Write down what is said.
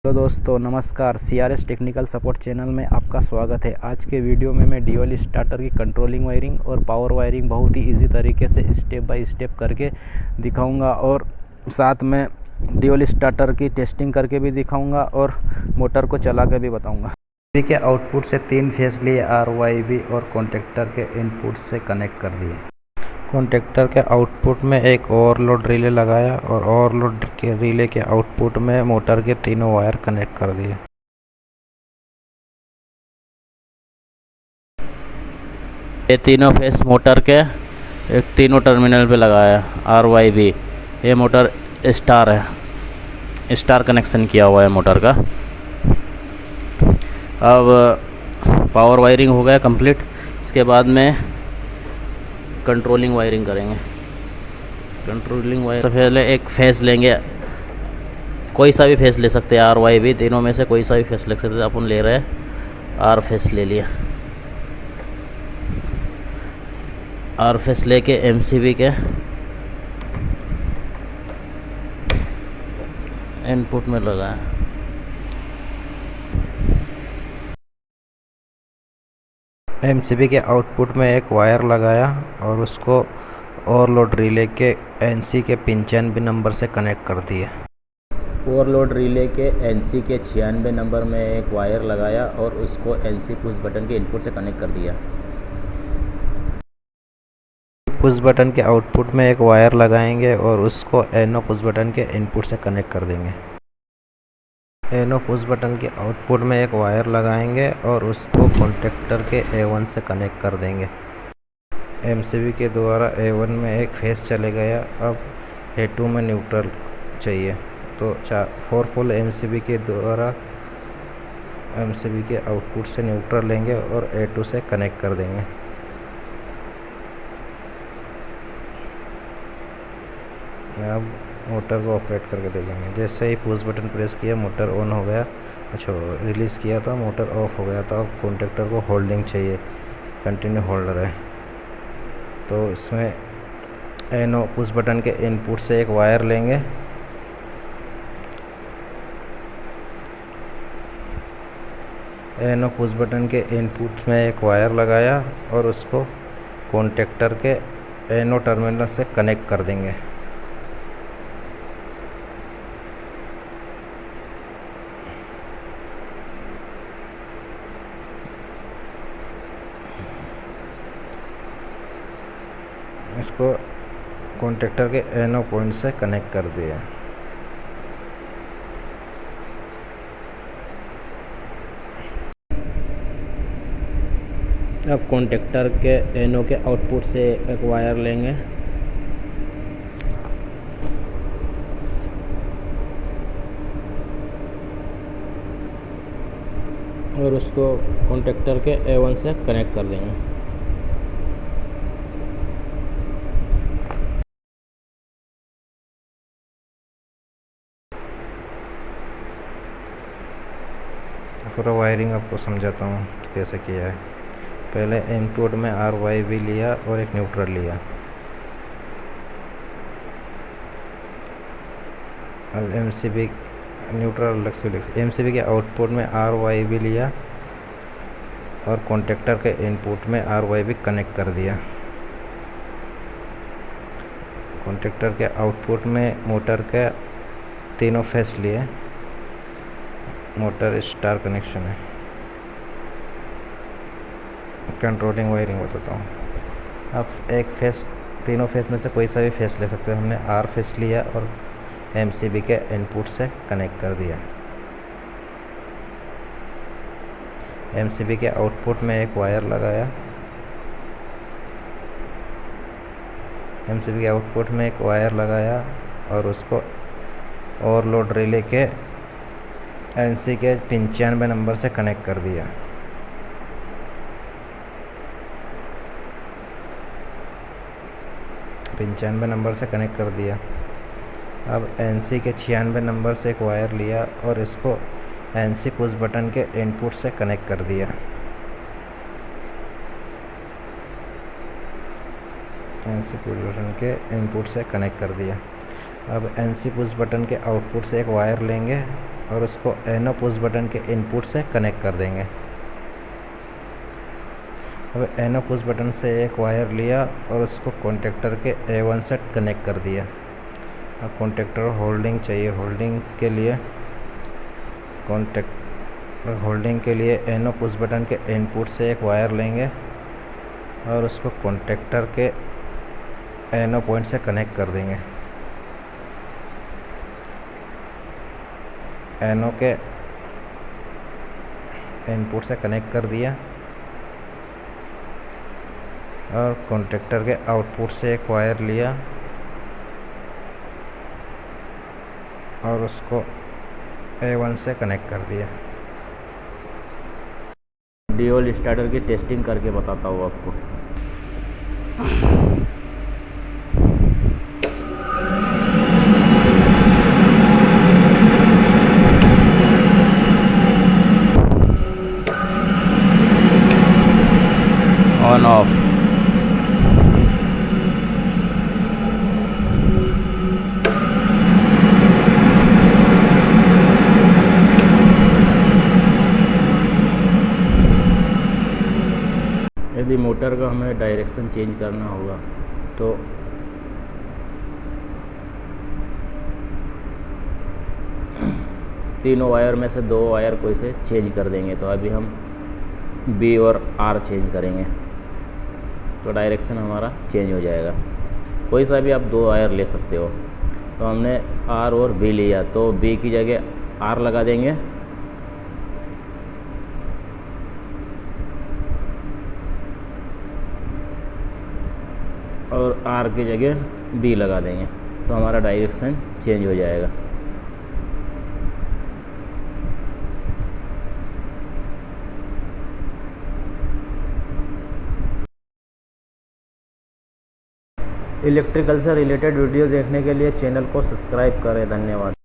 Hello दोस्तों, नमस्कार। CRS technical support channel में आपका स्वागत है। आज के वीडियो में मैं ड्यूल स्टार्टर की कंट्रोलिंग वायरिंग और पावर वायरिंग बहुत ही इजी तरीके से स्टेप बाय स्टेप करके दिखाऊंगा और साथ में ड्यूल स्टार्टर की टेस्टिंग करके भी दिखाऊंगा और मोटर को चला के भी बताऊंगा। के आउटपुट से 3 फेस लिए RYB और कॉन्टेक्टर के इनपुट से कनेक्ट कर दिए। कॉन्टेक्टर के आउटपुट में एक ओवरलोड रिले लगाया और ओवरलोड के रिले के आउटपुट में मोटर के तीनों वायर कनेक्ट कर दिए। ये तीनों फेस मोटर के एक तीनों टर्मिनल पे लगाया RYB। ये मोटर स्टार है, स्टार कनेक्शन किया हुआ है मोटर का। अब पावर वायरिंग हो गया कंप्लीट। इसके बाद में कंट्रोलिंग वायरिंग करेंगे। कंट्रोलिंग वायर सबसे पहले एक फेस लेंगे, कोई सा भी फेस ले सकते हैं। RYB तीनों में से कोई सा भी फेस ले सकते हैं। अपन ले रहे हैं R फेस ले लिया। R फेस लेके MCB के इनपुट में लगाया। MCB के आउटपुट में एक वायर लगाया और उसको ओवरलोड रिले के NC के 95 नंबर से कनेक्ट कर दिए। ओवरलोड रिले के NC के 96 नंबर में एक वायर लगाया और उसको NC पुश बटन के इनपुट से कनेक्ट कर दिया। पुश बटन के आउटपुट में एक वायर लगाएंगे और उसको NO पुश बटन के इनपुट से कनेक्ट कर देंगे। NO पुश बटन के आउटपुट में एक वायर लगाएंगे और उसको कॉन्टेक्टर के A1 से कनेक्ट कर देंगे। MCB के द्वारा A1 में एक फेस चले गया। अब A2 में न्यूट्रल चाहिए तो 4 पोल MCB के द्वारा MCB के आउटपुट से न्यूट्रल लेंगे और A2 से कनेक्ट कर देंगे। अब मोटर को ऑपरेट करके देखेंगे। जैसे ही पुश बटन प्रेस किया मोटर ऑन हो गया। अच्छा, रिलीज़ किया था मोटर ऑफ हो गया था। अब कॉन्टेक्टर को होल्डिंग चाहिए, कंटिन्यू होल्ड रहे। तो इसमें NO पुश बटन के इनपुट से एक वायर लेंगे। NO पुश बटन के इनपुट में एक वायर लगाया और उसको कॉन्टेक्टर के NO टर्मिनल से कनेक्ट कर देंगे। इसको कॉन्टेक्टर के NO पॉइंट से कनेक्ट कर दिया। अब कॉन्टेक्टर के NO के आउटपुट से एक वायर लेंगे और उसको कॉन्टेक्टर के A1 से कनेक्ट कर देंगे। पूरा वायरिंग आपको समझाता हूँ कैसे किया है। पहले इनपुट में RYB लिया और एक न्यूट्रल लिया। अब MCB न्यूट्रल अलग से MCB के आउटपुट में RYB लिया और कॉन्टेक्टर के इनपुट में RYB कनेक्ट कर दिया। कॉन्टेक्टर के आउटपुट में मोटर के तीनों फेस लिए। मोटर स्टार कनेक्शन है। कंट्रोलिंग वायरिंग बताता हूँ। अब एक फेस, तीनों फेस में से कोई सा भी फेस ले सकते हैं। हमने R फेस लिया और MCB के इनपुट से कनेक्ट कर दिया। MCB के आउटपुट में एक वायर लगाया। MCB के आउटपुट में एक वायर लगाया और उसको ओवरलोड रिले के NC के 95 नंबर से कनेक्ट कर दिया। नंबर से कनेक्ट कर दिया। अब NC के 96 नंबर से एक वायर लिया और इसको NC पुश बटन के इनपुट से कनेक्ट कर दिया। NC पुश बटन के इनपुट से कनेक्ट कर दिया। अब NC पुश बटन के आउटपुट से एक वायर लेंगे और उसको एनो पुश बटन के इनपुट से कनेक्ट कर देंगे। अब एनो पुश बटन से एक वायर लिया और उसको कॉन्टेक्टर के A1 से कनेक्ट कर दिया। अब कॉन्टेक्टर होल्डिंग चाहिए, होल्डिंग के लिए एनो पुश बटन के इनपुट से एक वायर लेंगे और उसको कॉन्टेक्टर के एनो पॉइंट से कनेक्ट कर देंगे। एनो के इनपुट से कनेक्ट कर दिया और कॉन्टेक्टर के आउटपुट से एक वायर लिया और उसको A1 से कनेक्ट कर दिया। ड्यूल स्टार्टर की टेस्टिंग करके बताता हूँ आपको। On off. यदि मोटर का हमें डायरेक्शन चेंज करना होगा तो तीनों वायर में से 2 वायर को इसे चेंज कर देंगे। तो अभी हम B और R चेंज करेंगे तो डायरेक्शन हमारा चेंज हो जाएगा। कोई सा भी आप 2 वायर ले सकते हो। तो हमने R और B लिया तो B की जगह R लगा देंगे और R की जगह B लगा देंगे तो हमारा डायरेक्शन चेंज हो जाएगा। इलेक्ट्रिकल से रिलेटेड वीडियो देखने के लिए चैनल को सब्सक्राइब करें। धन्यवाद।